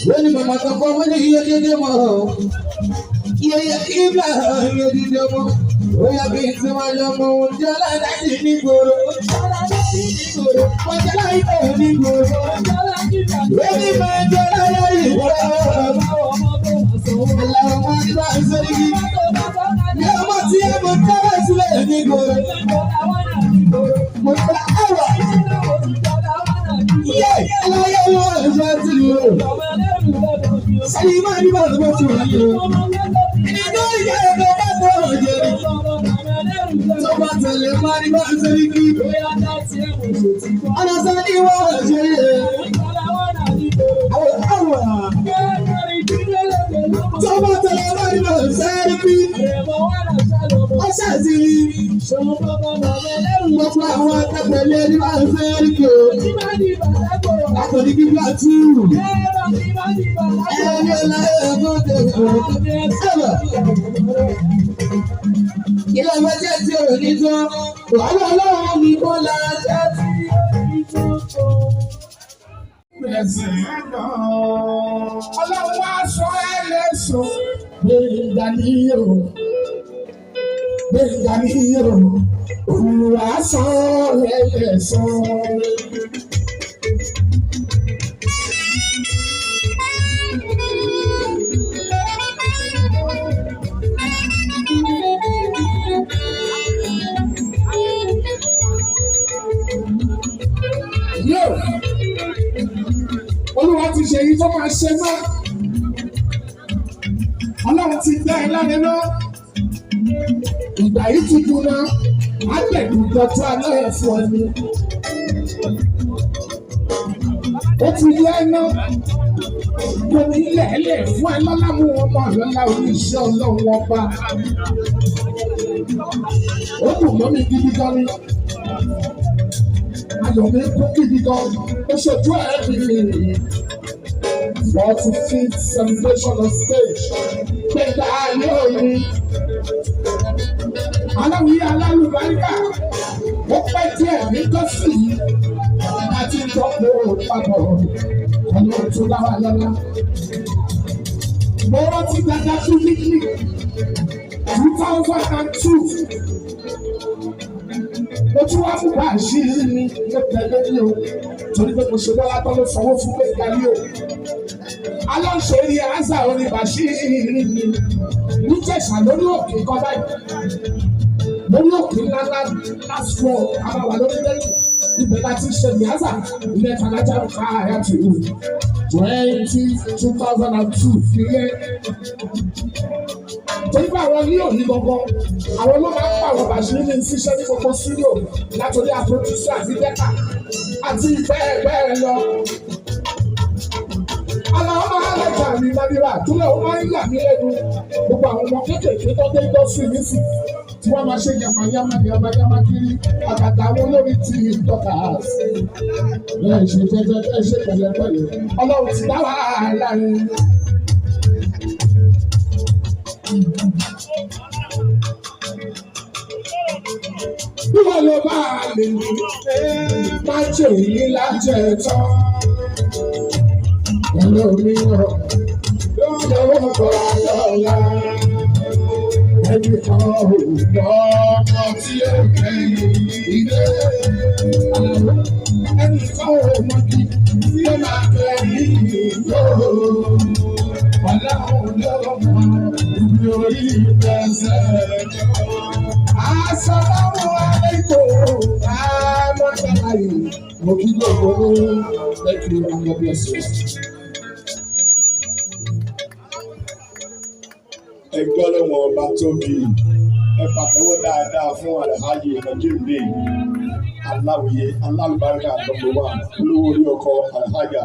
When mama come when you hear the mo, yeah, you did the mo. Oh, yeah, be to my love, Jala, I didn't go. What the light of the go? Ready, man, Jala, you allow my advice. Yeah, what's the ever tell us let me go? What the hour? Yeah, I want to you. Say, man, you want to you. And you know you have no so tell you, man, you want to keep. And I said, you want to so tell you, man, you want to keep. I said, what's my heart? I tell you, man, I could give you a two. Ilé ọmọ jẹ́ ti òrò ní tó, wàhálà ọlọ́run ní kó la jẹ́ ti tó. Ọlọ́run wá sọ ẹ́ lẹ́sọ̀. Gbẹ̀ngà níyò, òwúrọ̀ sọ ẹ́ lẹ́sọ̀. Olúwa ti ṣe èyí tó máa ṣe mọ́. Ọlọ́run ti dá ẹ lánàá náà. Ìgbà yìí ti dùn náà. Á tẹ̀lé ìdọ̀tí aláyẹ̀ fún ẹni. Ó ti yẹ ẹ náà. Kò ní lẹ̀ẹ́lẹ̀ fún ẹ lọ́lá mú wọn mọ́ lọ́lá oníṣẹ́ ọlọ́run ọba. Ó dùn mọ́ mi gidi gan ni. Ayọ̀ mi kú gidi gan. Ó ṣojú ẹ̀rí 45th celebration on stage. Gbẹ̀dá ayé òní. Aláwìí alálùbáríkà. Ó pẹ́ díẹ̀ ní gọ́sì yìí. Àti ìjọpọ̀ papọ̀. Ọlọ́run tó dá wa lọ́lá. Mo rántí dáadáa fún wíkì 2002. Mo tún wá fún wa àṣírí mi ló tẹ̀lé ní o. Torí pé mo ṣe lọ́la tó ló sanwó fún pé kárí o. Aláǹṣẹ́rí Ázà orin Bàṣírí mi níjẹ̀ṣà lórí òkè kan báyìí. Lórí òkè ńláńlá last floor àbáwá lórí lẹ́yìn. Ibẹ̀ láti ṣe ní Ázà ilé Fàdájà ká àyà tó wù. 2002 nílé. Torí pé àwọn ní òní gbọ́ngàn, àwọn ló máa ń pa àwọn Bàṣírí ní ṣiṣẹ́ ní gbogbo studio látòrí àpòdúsà àti dẹ́ka àti bẹ́ẹ̀ lọ. Aláwọ̀ máa ń lẹ́jà mi ládìrà túlẹ̀ ó máa ń yà mí lẹ́nu. Gbogbo àwọn ọmọ kéékèèké tó dé indọ́sírì nísìn tí wọ́n máa ṣe yàmàyàmà kiri àgàgà àwọn olórí ti tọ́ka sí. Ẹ ṣe jẹ́jẹ́ ẹ ṣe pẹ̀lẹ́pẹ̀lẹ́. Ọlọ́run ti dá wàhálà yín. Bí wọ́n lọ bá a lè ní, má jẹ́ èyí lájẹ̀ tán. Ẹlòmíràn lọ́wọ́ bọ̀ lọ́la. Ẹni kan ò gbọ́ ọmọ tí ó kẹ́yìn ilé. Ẹni kan ò mọ kí tí ó máa kẹ́yìn ìlú. Ọlọ́run ló mọ ibi orí ìgbésẹ̀ jọ. Assalamu alaikum. Mo kí gbogbo ní thank you and God bless you. Ẹgbẹ́ lọ́wọ́ ọba tóbi ẹ pàtẹ́wọ́ dáadáa fún Alhaji Najimudeen Aláwìyé alálùbáríkà number 1 olówó orí ọkọ̀ Alhaja